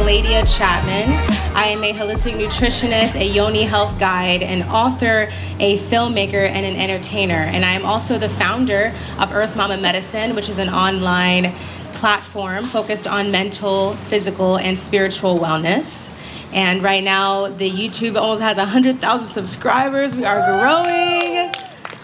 Veladya Chapman. I am a holistic nutritionist, a yoni health guide, an author, a filmmaker, and an entertainer. And I am also the founder of Earth Mama Medicine, which is an online platform focused on mental, physical, and spiritual wellness. And right now, the YouTube almost has 100,000 subscribers. We are growing.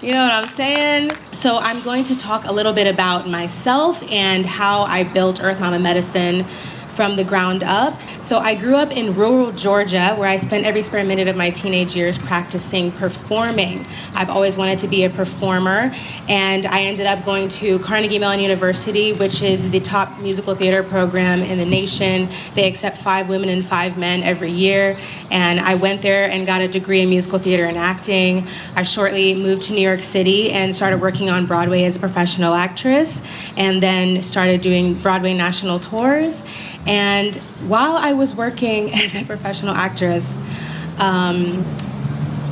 You know what I'm saying? So I'm going to talk a little bit about myself and how I built Earth Mama Medicine from the ground up. So I grew up in rural Georgia, where I spent every spare minute of my teenage years practicing performing. I've always wanted to be a performer, and I ended up going to Carnegie Mellon University, which is the top musical theater program in the nation. They accept 5 women and 5 men every year, and I went there and got a degree in musical theater and acting. I shortly moved to New York City and started working on Broadway as a professional actress, and then started doing Broadway national tours. And while I was working as a professional actress,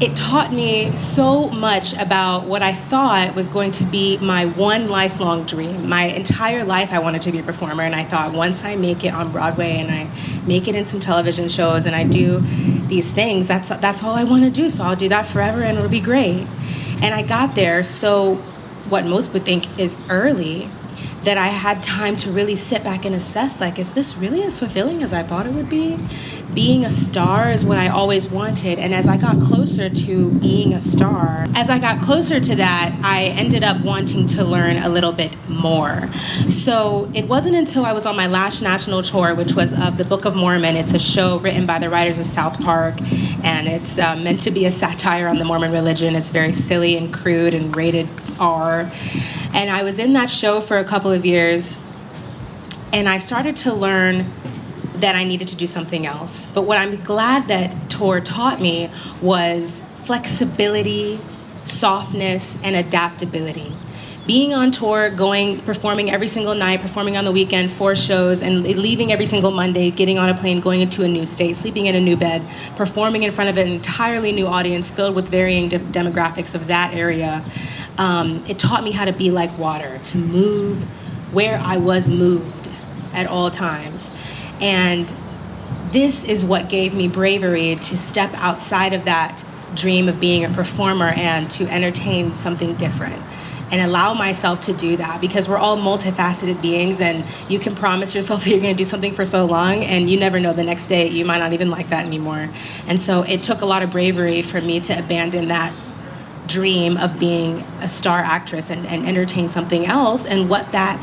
it taught me so much about what I thought was going to be my one lifelong dream. My entire life I wanted to be a performer, and I thought once I make it on Broadway and I make it in some television shows and I do these things, that's all I want to do. So I'll do that forever and it'll be great. And I got there, so what most would think is early, that I had time to really sit back and assess, like, is this really as fulfilling as I thought it would be? Being a star is what I always wanted. And as I got closer to being a star, as I got closer to that, I ended up wanting to learn a little bit more. So it wasn't until I was on my last national tour, which was of the Book of Mormon. It's a show written by the writers of South Park, and it's meant to be a satire on the Mormon religion. It's very silly and crude and rated R. And I was in that show for a couple of years, and I started to learn that I needed to do something else. But what I'm glad that tour taught me was flexibility, softness, and adaptability. Being on tour, performing every single night, performing on the weekend, 4 shows, and leaving every single Monday, getting on a plane, going into a new state, sleeping in a new bed, performing in front of an entirely new audience filled with varying demographics of that area, it taught me how to be like water, to move where I was moved at all times. And this is what gave me bravery to step outside of that dream of being a performer and to entertain something different and allow myself to do that, because we're all multifaceted beings, and you can promise yourself that you're going to do something for so long, and you never know, the next day you might not even like that anymore. And so it took a lot of bravery for me to abandon that dream of being a star actress and entertain something else. And what that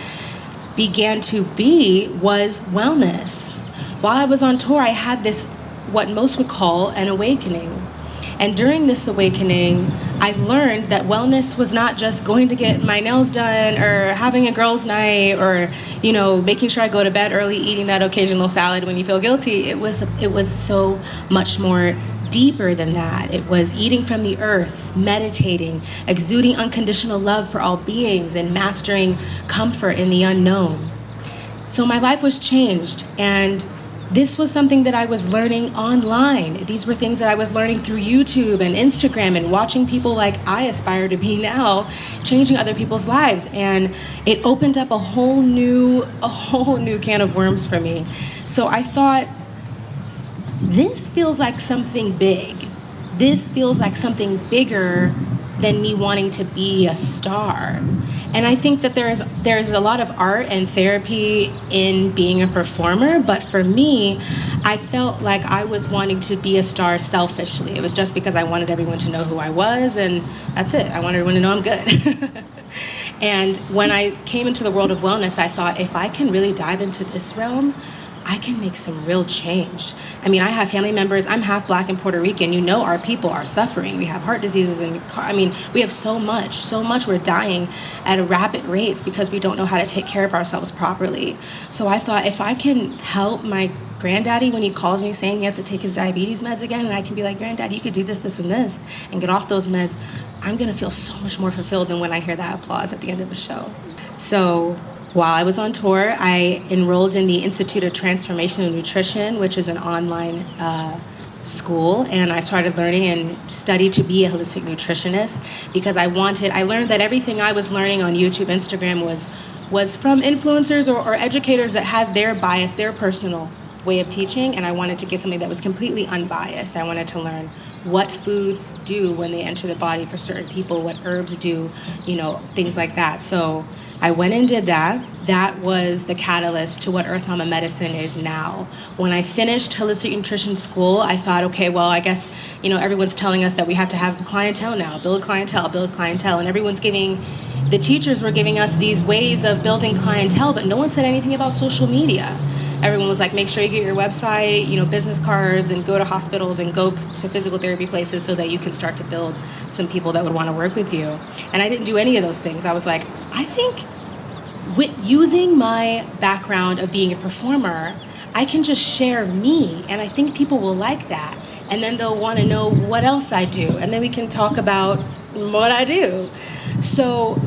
began to be was wellness. While I was on tour, I had this, what most would call an awakening. And during this awakening, I learned that wellness was not just going to get my nails done or having a girls' night or, making sure I go to bed early, eating that occasional salad when you feel guilty. It was so much more deeper than that. It was eating from the earth, meditating, exuding unconditional love for all beings, and mastering comfort in the unknown. So my life was changed, and this was something that I was learning online. These were things that I was learning through YouTube and Instagram and watching people like I aspire to be now, changing other people's lives. And it opened up a whole new can of worms for me. So I thought, this feels like something big. This feels like something bigger than me wanting to be a star. And I think that there's a lot of art and therapy in being a performer, but for me, I felt like I was wanting to be a star selfishly. It was just because I wanted everyone to know who I was, and that's it. I wanted everyone to know I'm good. And when I came into the world of wellness, I thought, if I can really dive into this realm, I can make some real change. I mean, I have family members, I'm half Black and Puerto Rican. Our people are suffering. We have heart diseases and we have so much. We're dying at a rapid rates because we don't know how to take care of ourselves properly. So I thought, if I can help my granddaddy when he calls me saying he has to take his diabetes meds again, and I can be like, Granddad, you could do this, this, and this, and get off those meds, I'm gonna feel so much more fulfilled than when I hear that applause at the end of a show. So while I was on tour, I enrolled in the Institute of Transformation and Nutrition, which is an online school, and I started learning and studied to be a holistic nutritionist because I learned that everything I was learning on YouTube, Instagram was from influencers or educators that had their bias, their personal way of teaching, and I wanted to get something that was completely unbiased. I wanted to learn what foods do when they enter the body for certain people, what herbs do, things like that. So I went and did that. That was the catalyst to what Earth Mama Medicine is now. When I finished holistic nutrition school, I thought, okay, well, I guess, everyone's telling us that we have to have clientele now, build clientele, and the teachers were giving us these ways of building clientele, but no one said anything about social media. Everyone was like, make sure you get your website, business cards, and go to hospitals and go to physical therapy places so that you can start to build some people that would want to work with you. And I didn't do any of those things. I was like, I think with using my background of being a performer, I can just share me, and I think people will like that. And then they'll want to know what else I do, and then we can talk about what I do. So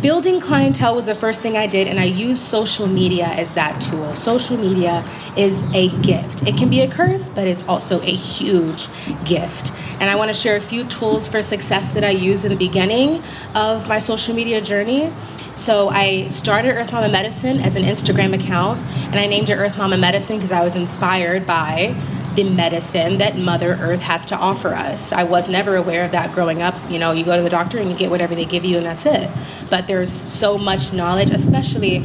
building clientele was the first thing I did, and I used social media as that tool. Social media is a gift. It can be a curse, but it's also a huge gift. And I want to share a few tools for success that I used in the beginning of my social media journey. So I started Earth Mama Medicine as an Instagram account, and I named it Earth Mama Medicine because I was inspired by the medicine that Mother Earth has to offer us. I was never aware of that growing up. You go to the doctor and you get whatever they give you and that's it. But there's so much knowledge, especially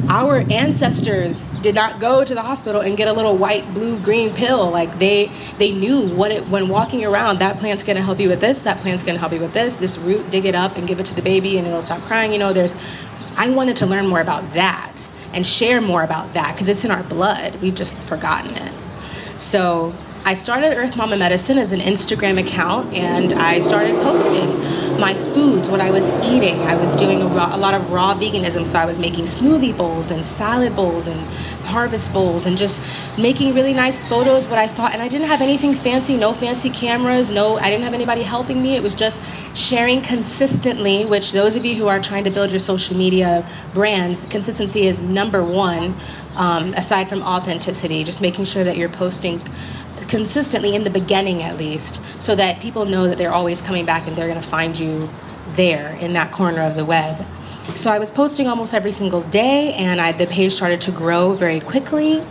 our ancestors did not go to the hospital and get a little white, blue, green pill. Like they knew when walking around, that plant's gonna help you with this, that plant's gonna help you with this root, dig it up and give it to the baby and it'll stop crying. I wanted to learn more about that and share more about that because it's in our blood. We've just forgotten it. So I started Earth Mama Medicine as an Instagram account, and I started posting my foods, what I was eating. I was doing a lot of raw veganism, so I was making smoothie bowls and salad bowls and harvest bowls and just making really nice photos, what I thought. And I didn't have anything fancy, no fancy cameras, I didn't have anybody helping me. It was just sharing consistently, which those of you who are trying to build your social media brands, consistency is number one, aside from authenticity, just making sure that you're posting consistently in the beginning at least, so that people know that they're always coming back and they're going to find you there in that corner of the web. So I was posting almost every single day, and the page started to grow very quickly.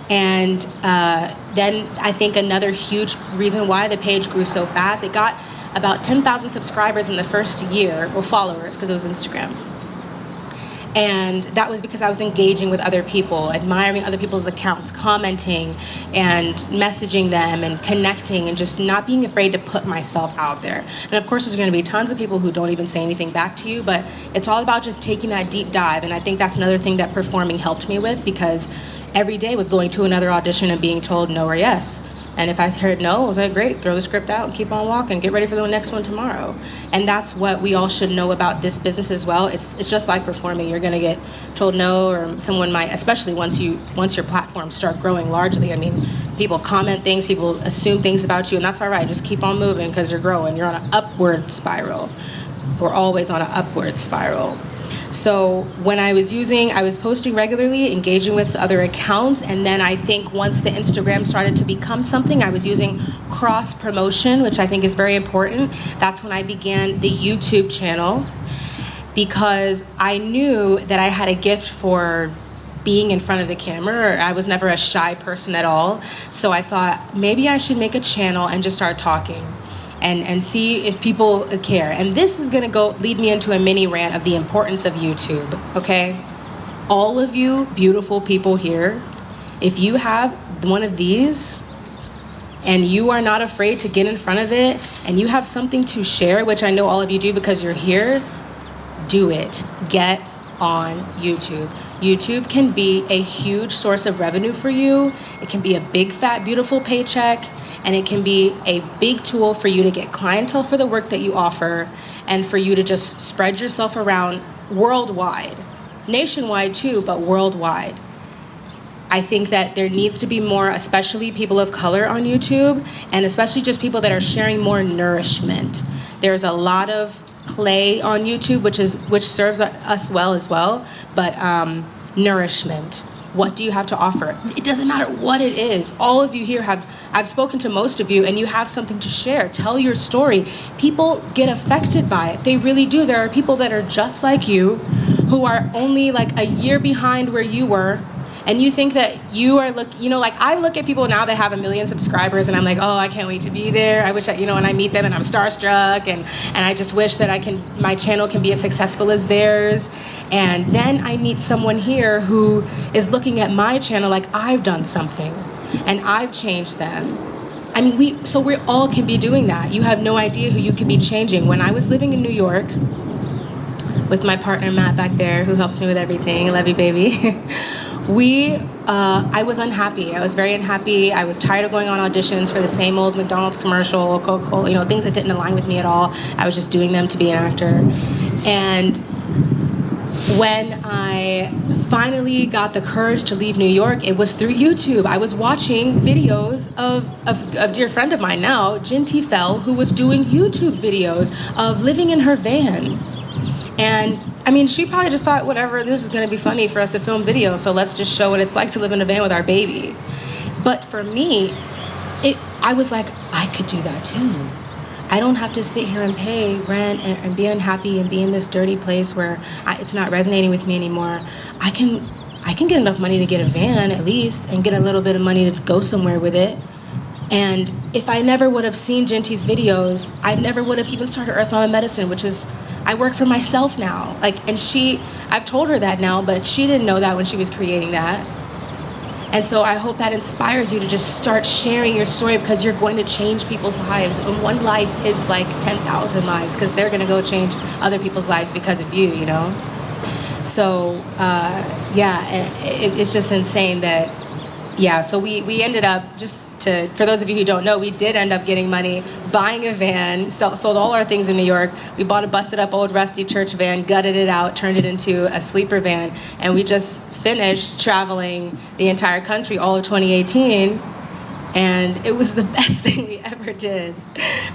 And then I think another huge reason why the page grew so fast, it got about 10,000 subscribers in the first year, or followers, because it was Instagram. And that was because I was engaging with other people, admiring other people's accounts, commenting and messaging them and connecting and just not being afraid to put myself out there. And of course, there's going to be tons of people who don't even say anything back to you, but it's all about just taking that deep dive. And I think that's another thing that performing helped me with, because every day was going to another audition and being told no or yes. And if I heard no, I was like, great, throw the script out and keep on walking, get ready for the next one tomorrow. And that's what we all should know about this business as well. It's just like performing. You're gonna get told no, or someone might, especially once your platforms start growing largely. I mean, people comment things, people assume things about you, and that's all right. Just keep on moving because you're growing. You're on an upward spiral. We're always on an upward spiral. So when I was posting regularly, engaging with other accounts, and then I think once the Instagram started to become something, I was using cross promotion, which I think is very important. That's when I began the YouTube channel, because I knew that I had a gift for being in front of the camera. I was never a shy person at all. So I thought maybe I should make a channel and just start talking. And see if people care. And this is gonna lead me into a mini rant of the importance of YouTube, okay? All of you beautiful people here, if you have one of these and you are not afraid to get in front of it and you have something to share, which I know all of you do because you're here, do it. Get on YouTube. YouTube can be a huge source of revenue for you. It can be a big, fat, beautiful paycheck. And it can be a big tool for you to get clientele for the work that you offer, and for you to just spread yourself around worldwide, nationwide too, but worldwide. I think that there needs to be more, especially people of color on YouTube, and especially just people that are sharing more nourishment. There's a lot of play on YouTube, which serves us well as well, but nourishment. What do you have to offer? It doesn't matter what it is. All of you here I've spoken to most of you, and you have something to share. Tell your story. People get affected by it. They really do. There are people that are just like you, who are only like a year behind where you were, and you think that you are like I look at people now that have 1 million subscribers, and I'm like, oh, I can't wait to be there. I wish and I meet them and I'm starstruck, and I just wish that my channel can be as successful as theirs. And then I meet someone here who is looking at my channel like I've done something and I've changed them. I mean, we all can be doing that. You have no idea who you could be changing. When I was living in New York with my partner Matt back there, who helps me with everything, love you, baby. I was unhappy. I was very unhappy. I was tired of going on auditions for the same old McDonald's commercial, Coca-Cola, things that didn't align with me at all. I was just doing them to be an actor. And when I finally got the courage to leave New York, it was through YouTube. I was watching videos of a dear friend of mine now, Jinty Fell, who was doing YouTube videos of living in her van. And I mean, she probably just thought, whatever, this is gonna be funny for us to film videos, so let's just show what it's like to live in a van with our baby. But for me, I was like, I could do that too. I don't have to sit here and pay rent and be unhappy and be in this dirty place where it's not resonating with me anymore. I can get enough money to get a van at least and get a little bit of money to go somewhere with it. And if I never would have seen Jinty's videos, I never would have even started Earth Mama Medicine, which is, I work for myself now. I've told her that now, but she didn't know that when she was creating that. And so I hope that inspires you to just start sharing your story, because you're going to change people's lives. And one life is like 10,000 lives, because they're gonna go change other people's lives because of you, So it's just insane that, so we ended up, for those of you who don't know, we did end up getting money, buying a van, sold all our things in New York. We bought a busted up old rusty church van, gutted it out, turned it into a sleeper van, and we just finished traveling the entire country all of 2018. And it was the best thing we ever did.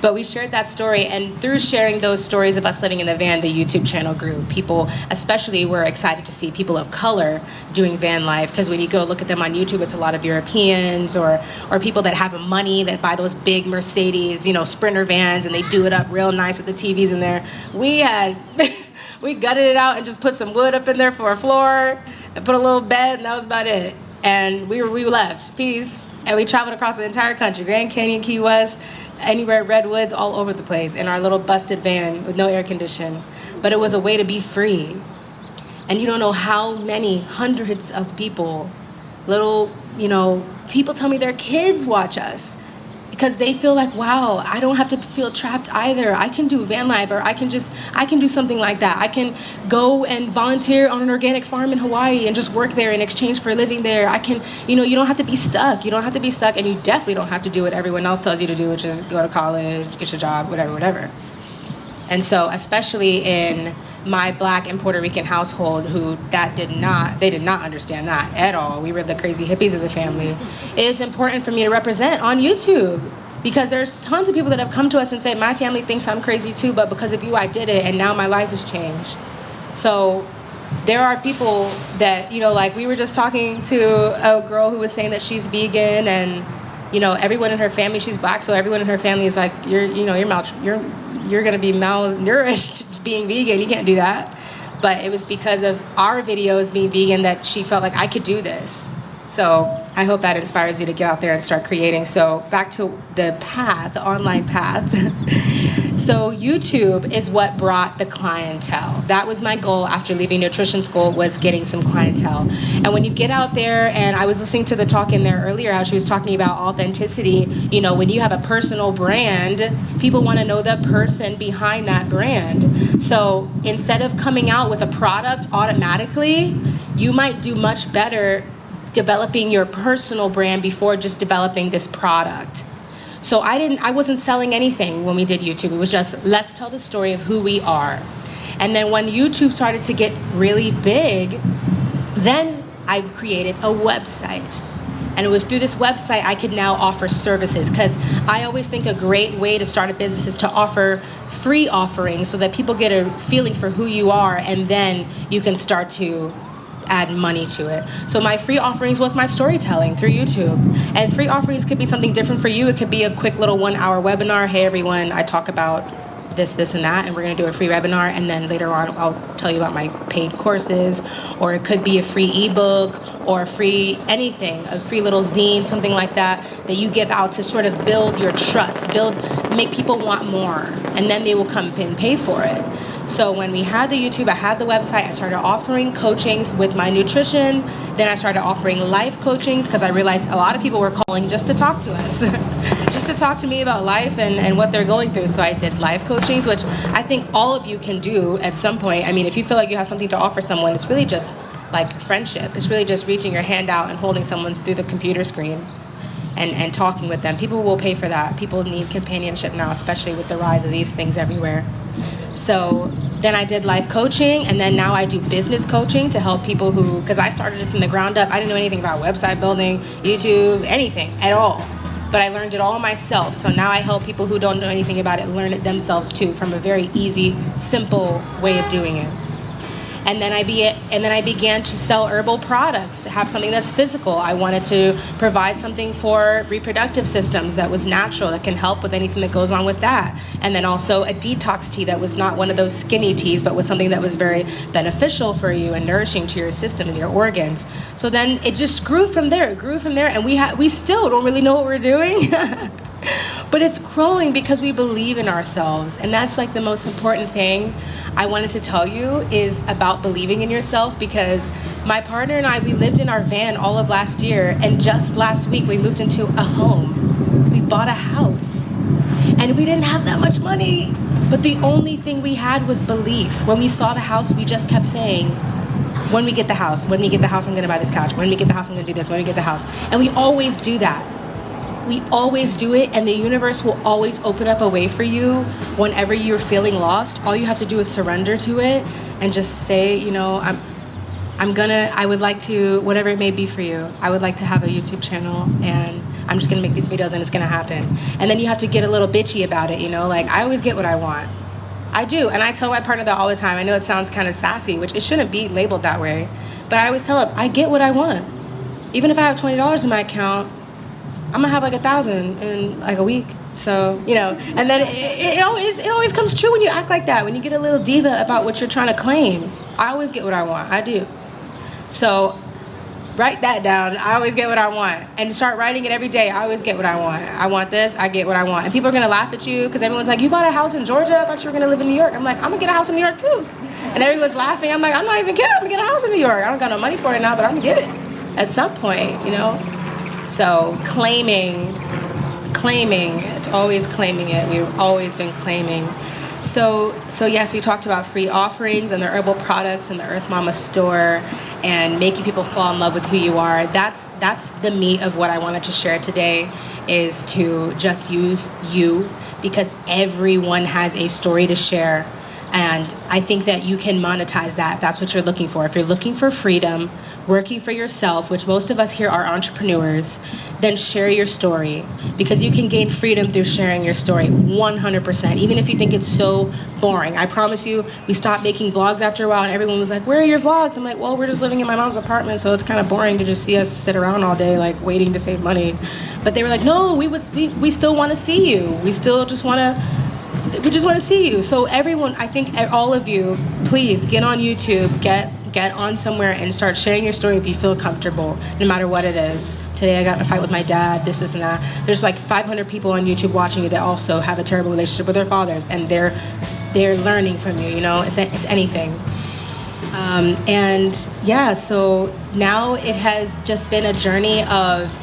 But we shared that story, and through sharing those stories of us living in the van, the YouTube channel grew. People especially were excited to see people of color doing van life, because when you go look at them on YouTube, it's a lot of Europeans or people that have money, that buy those big Mercedes, Sprinter vans, and they do it up real nice with the TVs in there. We gutted it out and just put some wood up in there for a floor and put a little bed, and that was about it. And we left, peace, and we traveled across the entire country, Grand Canyon, Key West, anywhere, redwoods, all over the place, in our little busted van with no air condition. But it was a way to be free. And you don't know how many hundreds of people, people tell me their kids watch us, because they feel like, wow, I don't have to feel trapped either. I can do van life, or I can do something like that. I can go and volunteer on an organic farm in Hawaii and just work there in exchange for living there. I can, you don't have to be stuck. You don't have to be stuck, and you definitely don't have to do what everyone else tells you to do, which is go to college, get your job, whatever. And so, especially in my Black and Puerto Rican household, they did not understand that at all. We were the crazy hippies of the family. It is important for me to represent on YouTube, because there's tons of people that have come to us and say, my family thinks I'm crazy too, but because of you, I did it, and now my life has changed. So there are people that, like we were just talking to a girl who was saying that she's vegan, and everyone in her family, she's Black, so everyone in her family is like, you're gonna be malnourished being vegan, you can't do that. But it was because of our videos being vegan that she felt like I could do this. So I hope that inspires you to get out there and start creating. So back to the online path. So YouTube is what brought the clientele. That was my goal after leaving nutrition school, was getting some clientele. And when you get out there, and I was listening to the talk in there earlier, how she was talking about authenticity, when you have a personal brand, people want to know the person behind that brand. So instead of coming out with a product automatically, you might do much better developing your personal brand before just developing this product. So I wasn't selling anything when we did YouTube. It was just, let's tell the story of who we are. And then when YouTube started to get really big, then I created a website. And it was through this website I could now offer services, because I always think a great way to start a business is to offer free offerings, so that people get a feeling for who you are, and then you can start to add money to it. So my free offerings was my storytelling through YouTube. And free offerings could be something different for you. It could be a quick little 1-hour webinar. Hey everyone, I talk about this, and that, and we're going to do a free webinar, and then later on I'll tell you about my paid courses, or it could be a free ebook, or a free anything, a free little zine, something like that you give out to sort of build your trust, make people want more, and then they will come and pay for it. So when we had the YouTube, I had the website, I started offering coachings with my nutrition, then I started offering life coachings because I realized a lot of people were calling just to talk to us, just to talk to me about life and what they're going through. So I did life coachings, which I think all of you can do at some point. I mean, if you feel like you have something to offer someone, it's really just like friendship. It's really just reaching your hand out and holding someone's through the computer screen and talking with them. People will pay for that. People need companionship now, especially with the rise of these things everywhere. So then I did life coaching, and then now I do business coaching to help people because I started it from the ground up. I didn't know anything about website building, YouTube, anything at all. But I learned it all myself. So now I help people who don't know anything about it learn it themselves too, from a very easy, simple way of doing it. And then I began to sell herbal products, have something that's physical. I wanted to provide something for reproductive systems that was natural, that can help with anything that goes on with that. And then also a detox tea that was not one of those skinny teas, but was something that was very beneficial for you and nourishing to your system and your organs. So then it just grew from there, and we still don't really know what we're doing. But it's growing because we believe in ourselves, and that's like the most important thing I wanted to tell you is about believing in yourself, because my partner and I, we lived in our van all of last year, and just last week we moved into a home. We bought a house, and we didn't have that much money, but the only thing we had was belief. When we saw the house, we just kept saying, when we get the house, I'm going to buy this couch. When we get the house, I'm going to do this. When we get the house. And we always do that. We always do it, and the universe will always open up a way for you whenever you're feeling lost. All you have to do is surrender to it and just say, I would like to, whatever it may be for you, I would like to have a YouTube channel, and I'm just gonna make these videos, and it's gonna happen. And then you have to get a little bitchy about it, like I always get what I want. I do, and I tell my partner that all the time. I know it sounds kind of sassy, which it shouldn't be labeled that way, but I always tell him, I get what I want. Even if I have $20 in my account, I'm gonna have like 1,000 in like a week. So, and then it always comes true when you act like that, when you get a little diva about what you're trying to claim. I always get what I want. I do. So write that down. I always get what I want. And start writing it every day. I always get what I want. I want this. I get what I want. And people are gonna laugh at you because everyone's like, you bought a house in Georgia? I thought you were gonna live in New York. I'm like, I'm gonna get a house in New York too. And everyone's laughing. I'm like, I'm not even kidding. I'm gonna get a house in New York. I don't got no money for it now, but I'm gonna get it at some point, So claiming, it's always claiming it. We've always been claiming. So yes, we talked about free offerings and the herbal products and the Earth Mama store and making people fall in love with who you are. That's the meat of what I wanted to share today, is to just use you, because everyone has a story to share. And I think that you can monetize that if that's what you're looking for. If you're looking for freedom, working for yourself, which most of us here are entrepreneurs, then share your story, because you can gain freedom through sharing your story 100%, even if you think it's so boring. I promise you, we stopped making vlogs after a while, and everyone was like, where are your vlogs? I'm like, well, we're just living in my mom's apartment, so it's kind of boring to just see us sit around all day like waiting to save money. But they were like, no, we still want to see you. We just want to see you. So everyone, I think all of you, please get on YouTube, get on somewhere and start sharing your story if you feel comfortable, no matter what it is. Today I got in a fight with my dad, this and that. There's like 500 people on YouTube watching you that also have a terrible relationship with their fathers, and they're learning from you, it's anything. And yeah, so now it has just been a journey of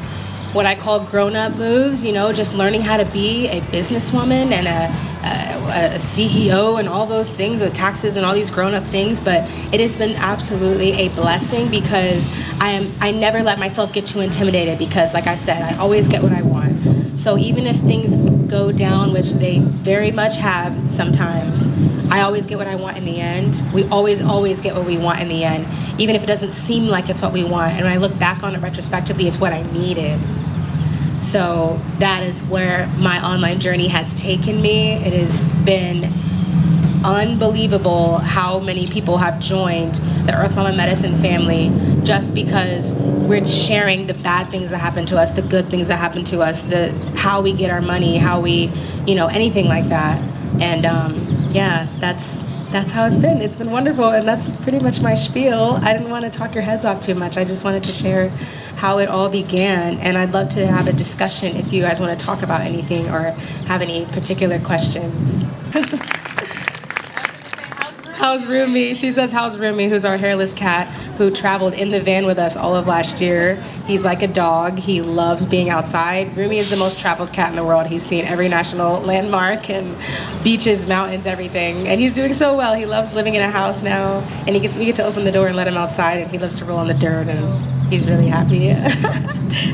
what I call grown-up moves, just learning how to be a businesswoman and a CEO and all those things with taxes and all these grown-up things. But it has been absolutely a blessing, because I never let myself get too intimidated, because like I said, I always get what I want. So even if things go down, which they very much have sometimes, I always get what I want in the end. We always get what we want in the end, even if it doesn't seem like it's what we want. And when I look back on it retrospectively, it's what I needed. So that is where my online journey has taken me. It has been unbelievable how many people have joined the Earth Mama Medicine family, just because we're sharing the bad things that happen to us, the good things that happen to us, how we get our money, how we, anything like that. And yeah, that's how it's been. It's been wonderful, and that's pretty much my spiel. I didn't want to talk your heads off too much. I just wanted to share how it all began, and I'd love to have a discussion if you guys want to talk about anything or have any particular questions. How's Rumi? She says, how's Rumi, who's our hairless cat, who traveled in the van with us all of last year. He's like a dog. He loves being outside. Rumi is the most traveled cat in the world. He's seen every national landmark and beaches, mountains, everything. And he's doing so well. He loves living in a house now. And we get to open the door and let him outside, and he loves to roll in the dirt, and he's really happy.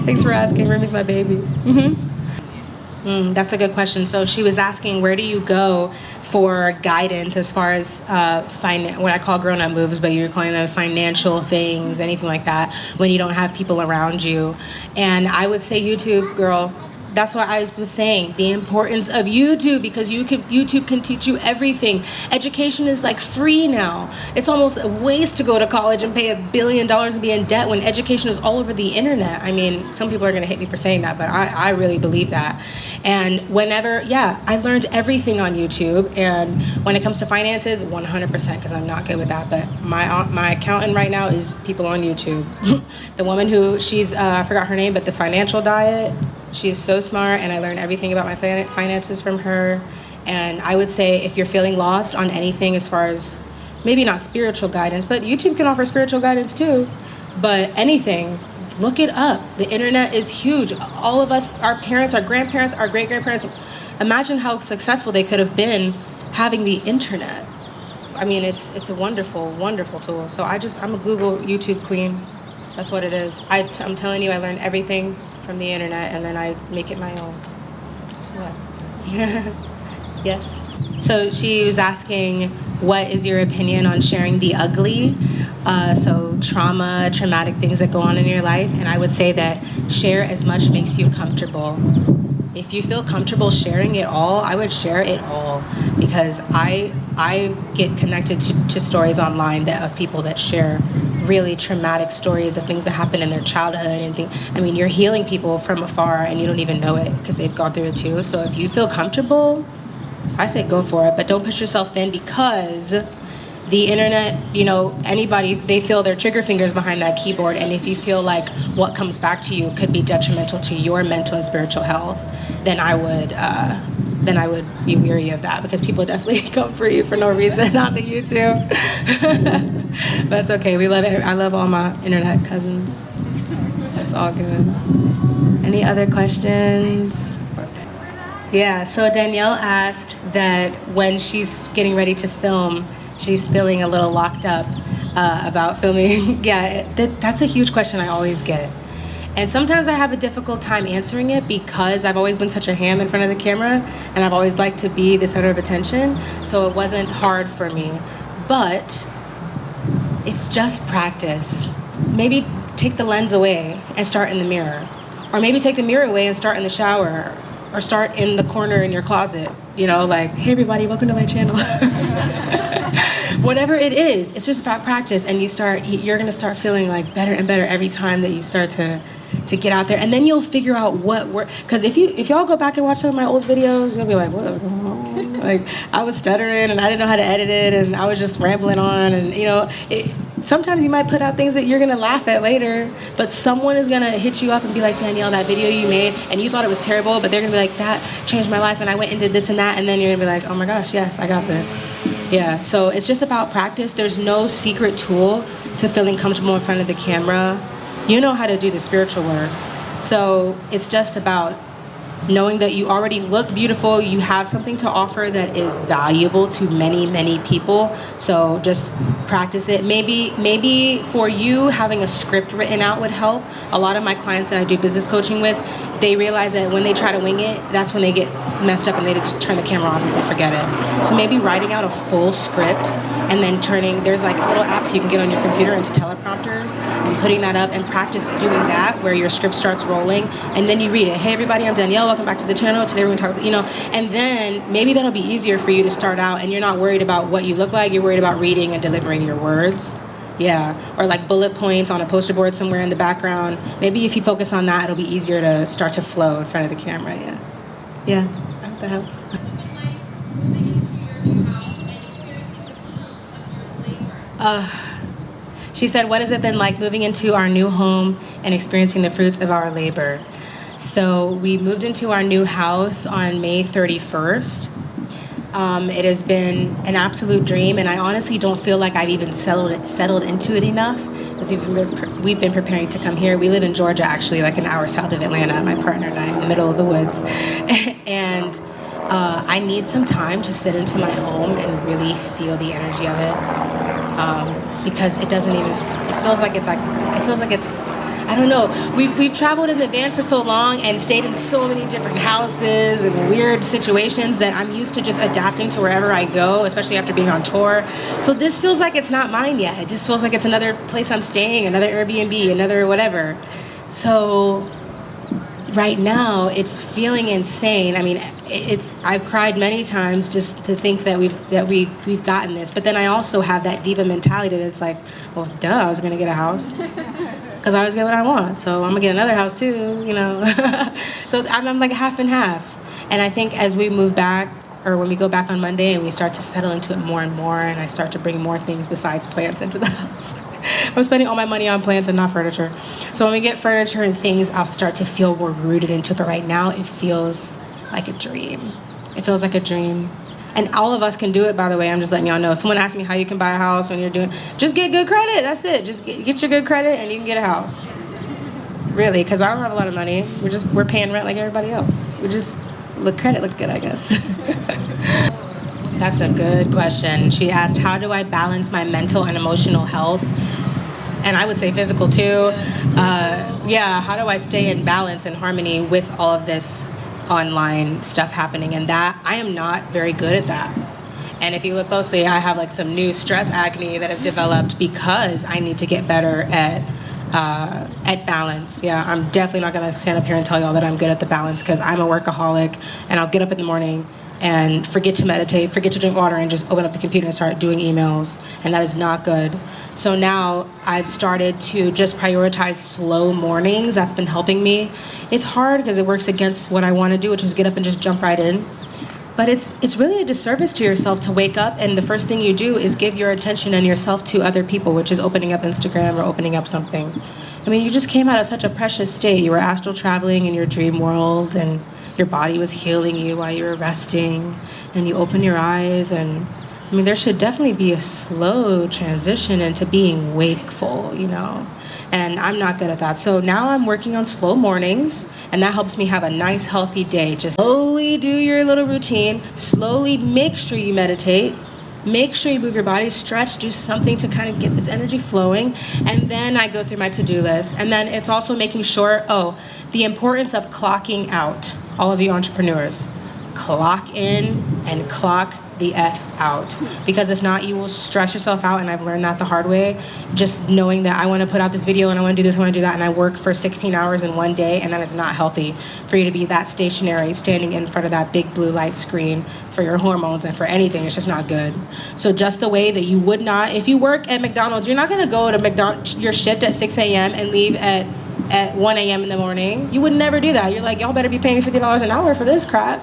Thanks for asking. Rumi's my baby. Mm-hmm. That's a good question. So she was asking, where do you go for guidance as far as what I call grown-up moves, but you're calling them financial things, anything like that, when you don't have people around you? And I would say YouTube, girl. That's what I was saying, the importance of YouTube, because YouTube can teach you everything. Education is like free now. It's almost a waste to go to college and pay $1 billion and be in debt when education is all over the internet. I mean, some people are gonna hate me for saying that, but I really believe that. And I learned everything on YouTube. And when it comes to finances, 100%, because I'm not good with that. But my accountant right now is people on YouTube. The woman who I forgot her name, but the financial diet, she is so smart, and I learned everything about my finances from her. And I would say if you're feeling lost on anything as far as maybe not spiritual guidance, but YouTube can offer spiritual guidance too, but anything, look it up. The internet is huge. All of us, our parents, our grandparents, our great-grandparents, imagine how successful they could have been having the internet. I mean, it's a wonderful, wonderful tool. So I'm a Google YouTube queen. That's what it is. I'm telling you, I learned everything from the internet, and then I make it my own. What? Yes. So she was asking, what is your opinion on sharing the ugly? So traumatic things that go on in your life. And I would say that share as much makes you comfortable. If you feel comfortable sharing it all, I would share it all, because I get connected to stories online of people that share really traumatic stories of things that happened in their childhood and things. I mean, you're healing people from afar and you don't even know it because they've gone through it too. So if you feel comfortable, I say go for it, but don't push yourself thin, because the internet, anybody, they feel their trigger fingers behind that keyboard. And if you feel like what comes back to you could be detrimental to your mental and spiritual health, then I would be weary of that, because people definitely come for you for no reason on the YouTube. But it's okay. We love it. I love all my internet cousins. It's all good. Any other questions? Yeah, so Danielle asked that when she's getting ready to film, she's feeling a little locked up about filming. Yeah, that's a huge question I always get. And sometimes I have a difficult time answering it, because I've always been such a ham in front of the camera, and I've always liked to be the center of attention, so it wasn't hard for me. But it's just practice. Maybe take the lens away and start in the mirror. Or maybe take the mirror away and start in the shower, or start in the corner in your closet. Like, hey everybody, welcome to my channel. Whatever it is, it's just about practice, and you're gonna start feeling like better and better every time that you start to get out there. And then you'll figure out what works. Because if y'all go back and watch some of my old videos, you'll be like, what is going on? Like, I was stuttering and I didn't know how to edit it, and I was just rambling on, and sometimes you might put out things that you're gonna laugh at later, but someone is gonna hit you up and be like, Danielle, that video you made, and you thought it was terrible, but they're gonna be like, that changed my life, and I went and did this and that, and then you're gonna be like, oh my gosh, yes, I got this. Yeah, so it's just about practice. There's no secret tool to feeling comfortable in front of the camera. You know how to do the spiritual work. So it's just about knowing that you already look beautiful, you have something to offer that is valuable to many, many people. So just practice it. Maybe for you, having a script written out would help. A lot of my clients that I do business coaching with, they realize that when they try to wing it, that's when they get messed up and they just turn the camera off and say, forget it. So maybe writing out a full script and then there's like little apps you can get on your computer into teleprompters, and putting that up and practice doing that, where your script starts rolling and then you read it. Hey everybody, I'm Danielle, welcome back to the channel. Today we're gonna talk, and then maybe that'll be easier for you to start out, and you're not worried about what you look like, you're worried about reading and delivering your words. Yeah, or like bullet points on a poster board somewhere in the background. Maybe if you focus on that, it'll be easier to start to flow in front of the camera. Yeah, I hope that helps. Moving into your new house, She said, what has it been like moving into our new home and experiencing the fruits of our labor? So we moved into our new house on May 31st. It has been an absolute dream, and I honestly don't feel like I've even settled into it enough, because we've been preparing to come here. We live in Georgia, actually, like an hour south of Atlanta, my partner and I, in the middle of the woods. And I need some time to sit into my home and really feel the energy of it, because it doesn't even, it feels like it's, I don't know. We've traveled in the van for so long and stayed in so many different houses and weird situations that I'm used to just adapting to wherever I go, especially after being on tour. So this feels like it's not mine yet. It just feels like it's another place I'm staying, another Airbnb, another whatever. So right now it's feeling insane. I mean, I've cried many times just to think that we've gotten this. But then I also have that diva mentality that's like, well, duh, I was gonna get a house. Because I always get what I want, so I'm gonna get another house too, you know. So I'm like half and half. And I think as we move back, or when we go back on Monday and we start to settle into it more and more, and I start to bring more things besides plants into the house. I'm spending all my money on plants and not furniture. So when we get furniture and things, I'll start to feel more rooted into it. But right now, it feels like a dream. It feels like a dream. And all of us can do it, by the way. I'm just letting y'all know. Someone asked me how you can buy a house when you're doing, just get good credit. That's it. Just get your good credit and you can get a house. Really, because I don't have a lot of money. We're paying rent like everybody else. Credit look good, I guess. That's a good question. She asked, how do I balance my mental and emotional health? And I would say physical too. How do I stay in balance and harmony with all of this online stuff happening? And that I am not very good at that. And if you look closely, I have like some new stress acne that has developed because I need to get better at balance. Yeah, I'm definitely not gonna stand up here and tell y'all that I'm good at the balance, because I'm a workaholic and I'll get up in the morning and forget to meditate, forget to drink water, and just open up the computer and start doing emails, and that is not good. So now I've started to just prioritize slow mornings. That's been helping me. It's hard because it works against what I want to do, which is get up and just jump right in. But it's really a disservice to yourself to wake up and the first thing you do is give your attention and yourself to other people, which is opening up Instagram or opening up something. I mean, you just came out of such a precious state. You were astral traveling in your dream world, and your body was healing you while you were resting, and you open your eyes, and I mean, there should definitely be a slow transition into being wakeful, you know, and I'm not good at that. So now I'm working on slow mornings, and that helps me have a nice, healthy day. Just slowly do your little routine, slowly make sure you meditate, make sure you move your body, stretch, do something to kind of get this energy flowing, and then I go through my to-do list. And then it's also making sure, the importance of clocking out. All of you entrepreneurs, clock in and clock the F out, because if not, you will stress yourself out. And I've learned that the hard way, just knowing that I want to put out this video and I want to do this, I want to do that, and I work for 16 hours in one day, and that is not healthy for you to be that stationary, standing in front of that big blue light screen for your hormones and for anything. It's just not good. So just the way that you would not, if you work at McDonald's, you're not going to go to McDonald's, your shift at 6 a.m. and leave at 1 a.m. in the morning. You would never do that. You're like, y'all better be paying me $50 an hour for this crap.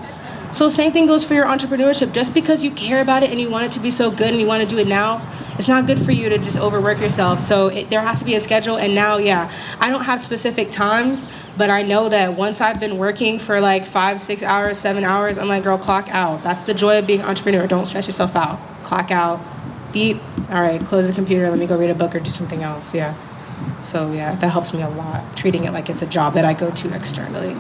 So same thing goes for your entrepreneurship. Just because you care about it and you want it to be so good and you want to do it now, it's not good for you to just overwork yourself. So there has to be a schedule. And now, I don't have specific times, but I know that once I've been working for like 5, 6 hours, 7 hours, I'm like, girl, clock out. That's the joy of being an entrepreneur. Don't stress yourself out. Clock out. Beep. All right, close the computer. Let me go read a book or do something else. Yeah. So that helps me a lot. Treating it like it's a job that I go to externally.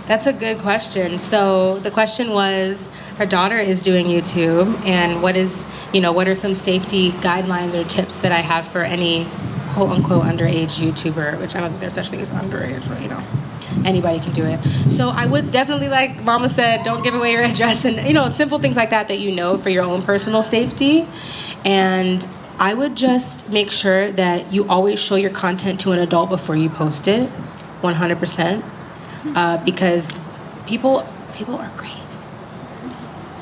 That's a good question. So the question was, her daughter is doing YouTube, and what are some safety guidelines or tips that I have for any quote unquote underage YouTuber, which I don't think there's such thing as underage, but anybody can do it. So I would definitely, like Mama said, don't give away your address, and simple things like that for your own personal safety. And I would just make sure that you always show your content to an adult before you post it, 100%. Because people are crazy.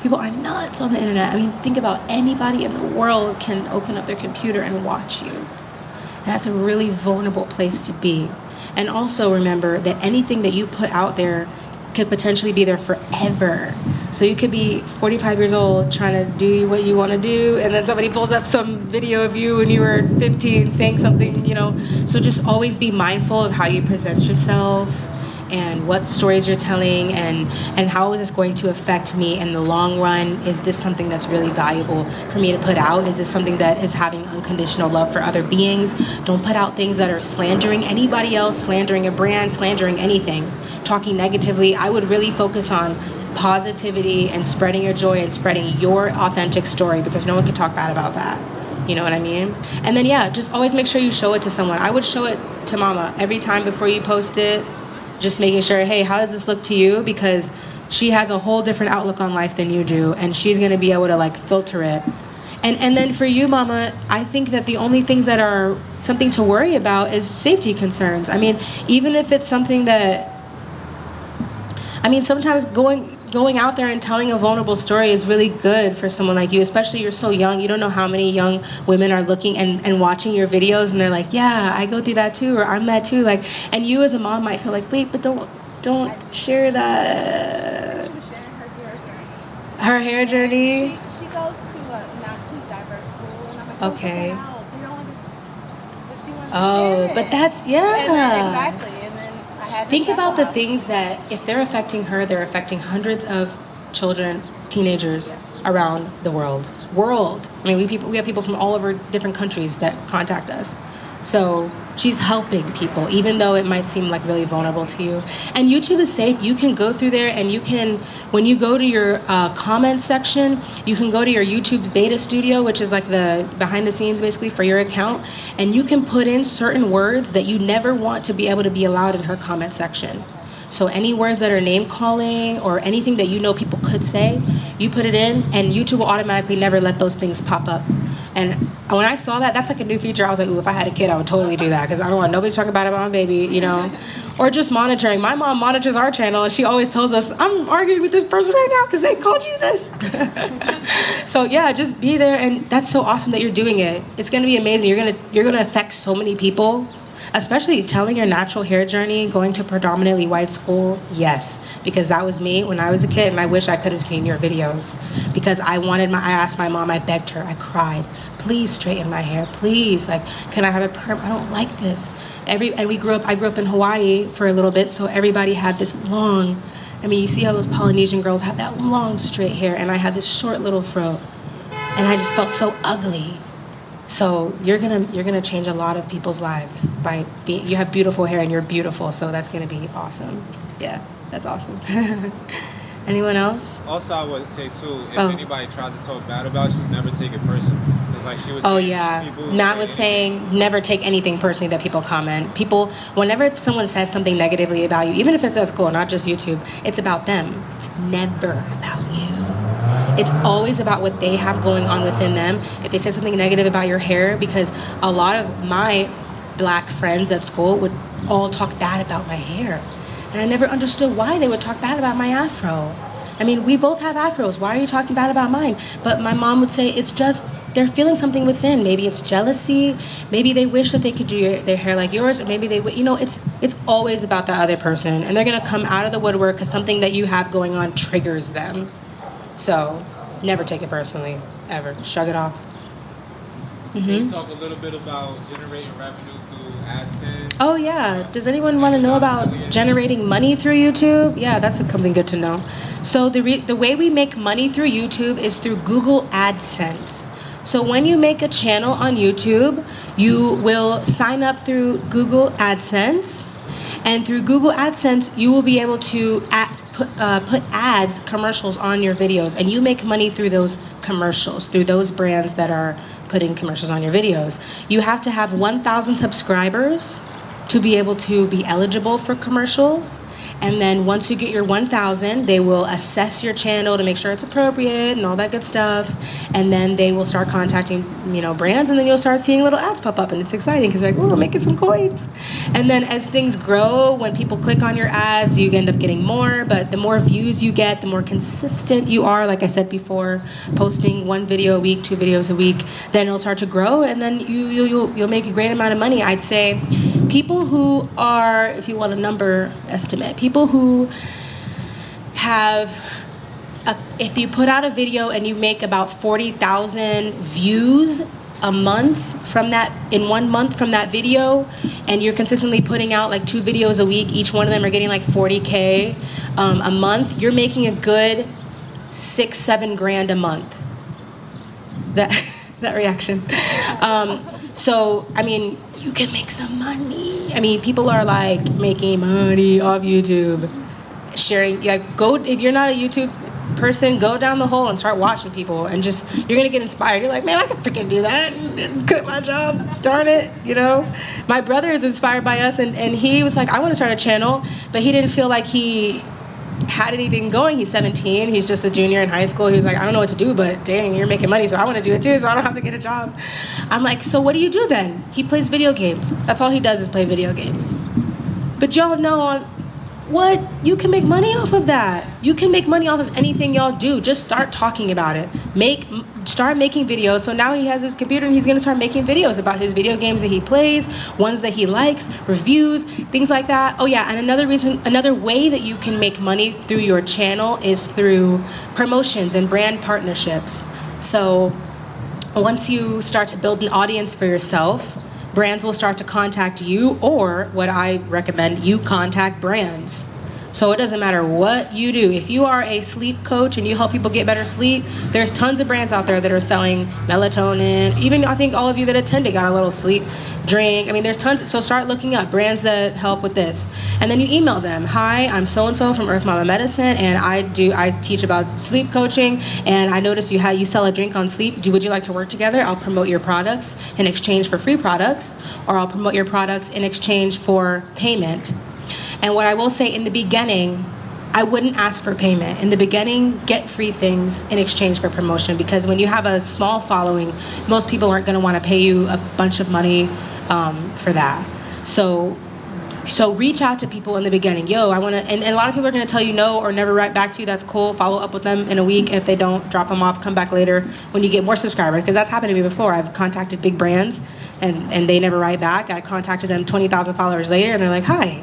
People are nuts on the internet. I mean, think about anybody in the world can open up their computer and watch you. And that's a really vulnerable place to be. And also remember that anything that you put out there could potentially be there forever. So you could be 45 years old trying to do what you want to do, and then somebody pulls up some video of you when you were 15 saying something, you know. So just always be mindful of how you present yourself and what stories you're telling, and how is this going to affect me in the long run? Is this something that's really valuable for me to put out? Is this something that is having unconditional love for other beings? Don't put out things that are slandering anybody else, slandering a brand, slandering anything, talking negatively. I would really focus on positivity and spreading your joy and spreading your authentic story, because no one can talk bad about that. You know what I mean? And then, yeah, just always make sure you show it to someone. I would show it to Mama every time before you post it, just making sure, hey, how does this look to you? Because she has a whole different outlook on life than you do, and she's going to be able to like filter it. And then for you, Mama, I think that the only things that are something to worry about is safety concerns. I mean, even if it's something that, I mean, sometimes going out there and telling a vulnerable story is really good for someone like you, especially you're so young. You don't know how many young women are looking and watching your videos, and they're like, yeah, I go through that too, or I'm that too. Like, and you as a mom might feel like, wait, but don't share that. Her hair journey. She goes to a not too diverse school, and I'm like, okay. But she wanted to Oh, share but it. that's, yeah. And then, exactly. And then I had to Think about the sacrifice. things that, if they're affecting her, they're affecting hundreds of children, teenagers around the world. I mean, we have people from all over different countries that contact us. So she's helping people, even though it might seem like really vulnerable to you. And YouTube is safe. You can go through there, and you can, when you go to your comments section, you can go to your YouTube beta studio, which is like the behind the scenes basically for your account, and you can put in certain words that you never want to be able to be allowed in her comment section. So any words that are name calling or anything that you know people could say, you put it in, and YouTube will automatically never let those things pop up. And when I saw that, that's like a new feature. I was like, ooh, if I had a kid, I would totally do that, because I don't want nobody talking bad about my baby, you know? Or just monitoring. My mom monitors our channel, and she always tells us, I'm arguing with this person right now because they called you this. So yeah, just be there, and that's so awesome that you're doing it. It's gonna be amazing. You're gonna affect so many people. Especially telling your natural hair journey, going to predominantly white school, yes, because that was me when I was a kid, and I wish I could have seen your videos, because I asked my mom, I begged her, I cried, please straighten my hair, please, like, can I have a perm? I don't like this. I grew up in Hawaii for a little bit, so everybody had this long, I mean, you see how those Polynesian girls have that long straight hair, and I had this short little fro, and I just felt so ugly. So you're gonna change a lot of people's lives by being. You have beautiful hair, and you're beautiful, so that's gonna be awesome. Yeah, that's awesome. Anyone else? Also, I would say too, if anybody tries to talk bad about you, never take it personally. Because like she was saying, oh yeah, Nat was saying never take anything personally that people comment. People, whenever someone says something negatively about you, even if it's at school, not just YouTube, it's about them. It's never about you. It's always about what they have going on within them. If they say something negative about your hair, because a lot of my black friends at school would all talk bad about my hair. And I never understood why they would talk bad about my afro. I mean, we both have afros. Why are you talking bad about mine? But my mom would say it's just, they're feeling something within. Maybe it's jealousy. Maybe they wish that they could do their hair like yours. Or maybe they, it's always about the other person. And they're going to come out of the woodwork because something that you have going on triggers them. So never take it personally, ever. Shrug it off. Can you talk a little bit about generating revenue through AdSense? Oh yeah. Does anyone want to know about generating money through YouTube? Yeah, that's something good to know. So the way we make money through YouTube is through Google AdSense. So when you make a channel on YouTube, you will sign up through Google AdSense, and through Google AdSense, you will be able to put ads, commercials on your videos, and you make money through those commercials, through those brands that are putting commercials on your videos. You have to have 1,000 subscribers to be able to be eligible for commercials. And then once you get your 1,000, they will assess your channel to make sure it's appropriate and all that good stuff. And then they will start contacting, brands, and then you'll start seeing little ads pop up, and it's exciting because you're like, oh, we're making some coins. And then as things grow, when people click on your ads, you end up getting more. But the more views you get, the more consistent you are. Like I said before, posting 1 video a week, 2 videos a week, then it'll start to grow, and then you'll make a great amount of money. I'd say people who are, if you want a number estimate, people who if you put out a video and you make about 40,000 views a month from that, in 1 month from that video, and you're consistently putting out like 2 videos a week, each one of them are getting like 40K a month, you're making a good 6-7 grand a month. That reaction. So, I mean, you can make some money. I mean, people are like making money off YouTube. Sharing, like, go, if you're not a YouTube person, go down the hole and start watching people, and just, you're gonna get inspired. You're like, man, I can freaking do that and quit my job, darn it, you know? My brother is inspired by us, and he was like, I want to start a channel, but he didn't feel like he had anything going. He's 17, he's just a junior in high school. He was like, I don't know what to do, but dang, you're making money, so I want to do it too, so I don't have to get a job. I'm like, so what do you do then? He plays video games. That's all he does is play video games. But y'all know what? You can make money off of that. You can make money off of anything y'all do. Just start talking about it. Start making videos. So now he has his computer and he's gonna start making videos about his video games that he plays, ones that he likes, reviews, things like that. Oh yeah, and another way that you can make money through your channel is through promotions and brand partnerships. So once you start to build an audience for yourself, brands will start to contact you, or what I recommend, you contact brands. So it doesn't matter what you do. If you are a sleep coach and you help people get better sleep, there's tons of brands out there that are selling melatonin. Even I think all of you that attended got a little sleep drink. I mean, there's tons. So start looking up brands that help with this. And then you email them. Hi, I'm so-and-so from Earth Mama Medicine, and I teach about sleep coaching, and I noticed you sell a drink on sleep. Would you like to work together? I'll promote your products in exchange for free products, or I'll promote your products in exchange for payment. And what I will say, in the beginning, I wouldn't ask for payment. In the beginning, get free things in exchange for promotion, because when you have a small following, most people aren't going to want to pay you a bunch of money for that. So reach out to people in the beginning. Yo, I want to, and a lot of people are going to tell you no or never write back to you. That's cool. Follow up with them in a week. If they don't, drop them off, come back later when you get more subscribers, because that's happened to me before. I've contacted big brands and they never write back. I contacted them 20,000 followers later and they're like, hi.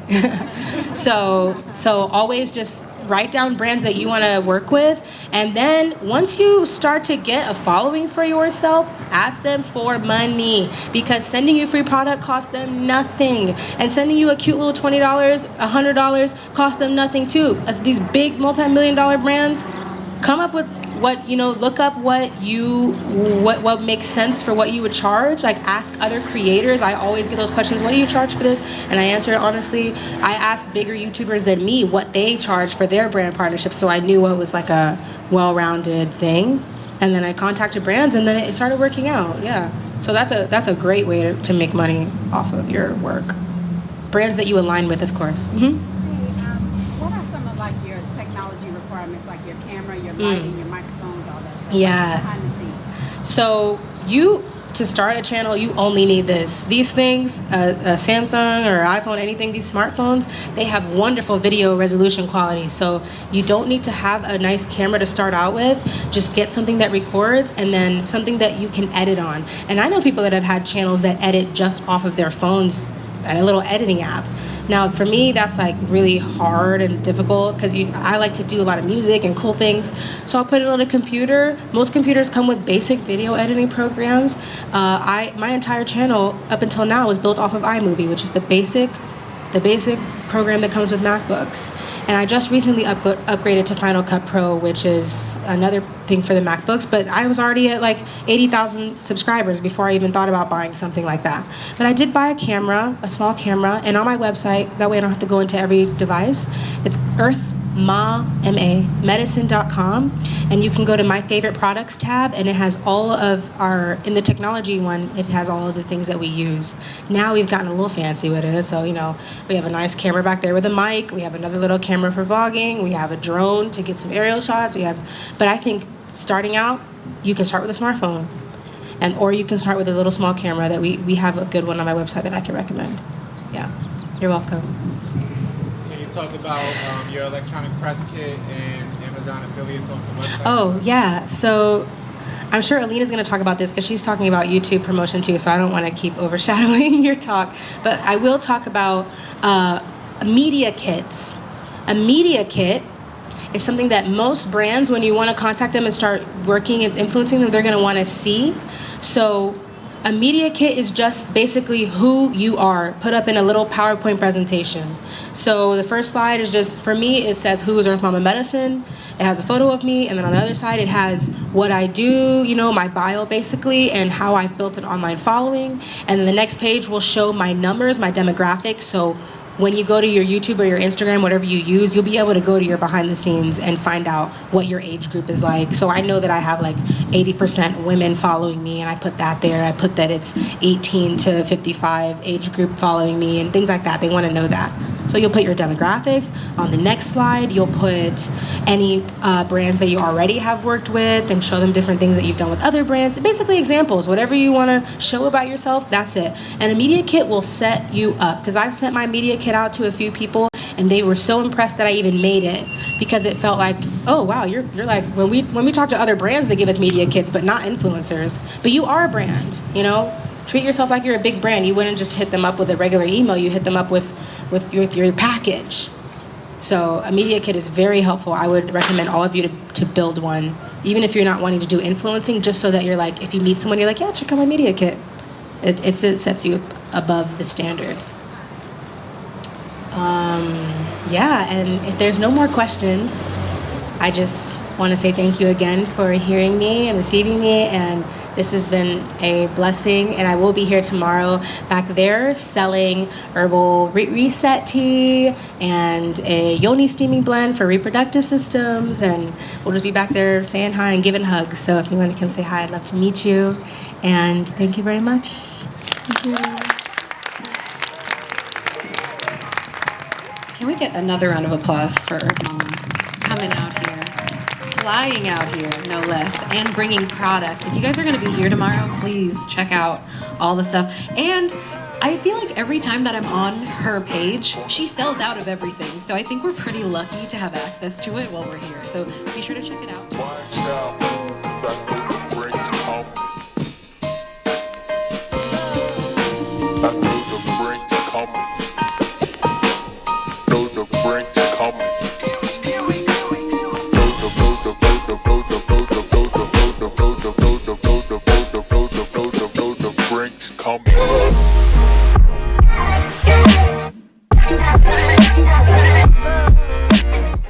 So always just write down brands that you want to work with, and then once you start to get a following for yourself, ask them for money, because sending you free product costs them nothing, and sending you a cute little $20, $100 costs them nothing too. These big multi-million-dollar brands, come up with look up what makes sense for what you would charge. Like, ask other creators. I always get those questions, what do you charge for this? And I answer it honestly. I asked bigger YouTubers than me what they charge for their brand partnerships, so I knew what was like a well-rounded thing. And then I contacted brands, and then it started working out. Yeah. So that's a great way to make money off of your work. Brands that you align with, of course. Mm-hmm. What are some of like your technology requirements, like your camera, your lighting, your microphones, all that stuff? Yeah. Behind the scenes. So to start a channel, you only need this. These things, a Samsung or iPhone, anything, these smartphones, they have wonderful video resolution quality. So you don't need to have a nice camera to start out with. Just get something that records, and then something that you can edit on. And I know people that have had channels that edit just off of their phones, and a little editing app. Now, for me, that's like really hard and difficult, because I like to do a lot of music and cool things. So I'll put it on a computer. Most computers come with basic video editing programs. My entire channel up until now was built off of iMovie, which is the basic program that comes with MacBooks. And I just recently upgraded to Final Cut Pro, which is another thing for the MacBooks, but I was already at like 80,000 subscribers before I even thought about buying something like that. But I did buy a small camera, and on my website, that way I don't have to go into every device, it's medicine.com, and you can go to my favorite products tab, and it has all of in the technology one, it has all of the things that we use. Now we've gotten a little fancy with it, so we have a nice camera back there with a mic, we have another little camera for vlogging, we have a drone to get some aerial shots, but I think starting out, you can start with a smartphone, or you can start with a little small camera that we have a good one on my website that I can recommend. Yeah, you're welcome. Talk about your electronic press kit and Amazon affiliates off the website. Oh, yeah. So I'm sure Alina's going to talk about this, because she's talking about YouTube promotion too, so I don't want to keep overshadowing your talk. But I will talk about media kits. A media kit It's something that most brands, when you want to contact them and start working as influencing them, they're going to want to see. So a media kit is just basically who you are, put up in a little PowerPoint presentation. So the first slide is just, for me, it says who is Earth Mama Medicine. It has a photo of me, and then on the other side, it has what I do, you know, my bio basically, and how I've built an online following. And then the next page will show my numbers, my demographics. So when you go to your YouTube or your Instagram, whatever you use, you'll be able to go to your behind the scenes and find out what your age group is like. So I know that I have like 80% women following me, and I put that there. I put that it's 18 to 55 age group following me and things like that. They want to know that. So you'll put your demographics. On the next slide, you'll put any brands that you already have worked with and show them different things that you've done with other brands. Basically examples, whatever you want to show about yourself, that's it. And a media kit will set you up, because I've sent my media kit out to a few people and they were so impressed that I even made it, because it felt like, oh wow, you're like, when we talk to other brands, they give us media kits, but not influencers. But you are a brand, you know? Treat yourself like you're a big brand. You wouldn't just hit them up with a regular email. You hit them up with your package. So a media kit is very helpful. I would recommend all of you to build one, even if you're not wanting to do influencing, just so that you're like, if you meet someone, you're like, yeah, check out my media kit. It sets you above the standard. Yeah, and if there's no more questions, I just want to say thank you again for hearing me and receiving me, and this has been a blessing, and I will be here tomorrow back there selling herbal reset tea and a yoni steaming blend for reproductive systems, and we'll just be back there saying hi and giving hugs. So if you want to come say hi, I'd love to meet you, and thank you very much. Thank you. Can we get another round of applause for Mama coming out here, flying out here, no less, and bringing product. If you guys are going to be here tomorrow, please check out all the stuff. And I feel like every time that I'm on her page, she sells out of everything. So I think we're pretty lucky to have access to it while we're here. So be sure to check it out. Watch out, 'cause I know the breaks coming. I know the breaks coming. Know the breaks coming. Know the breaks coming.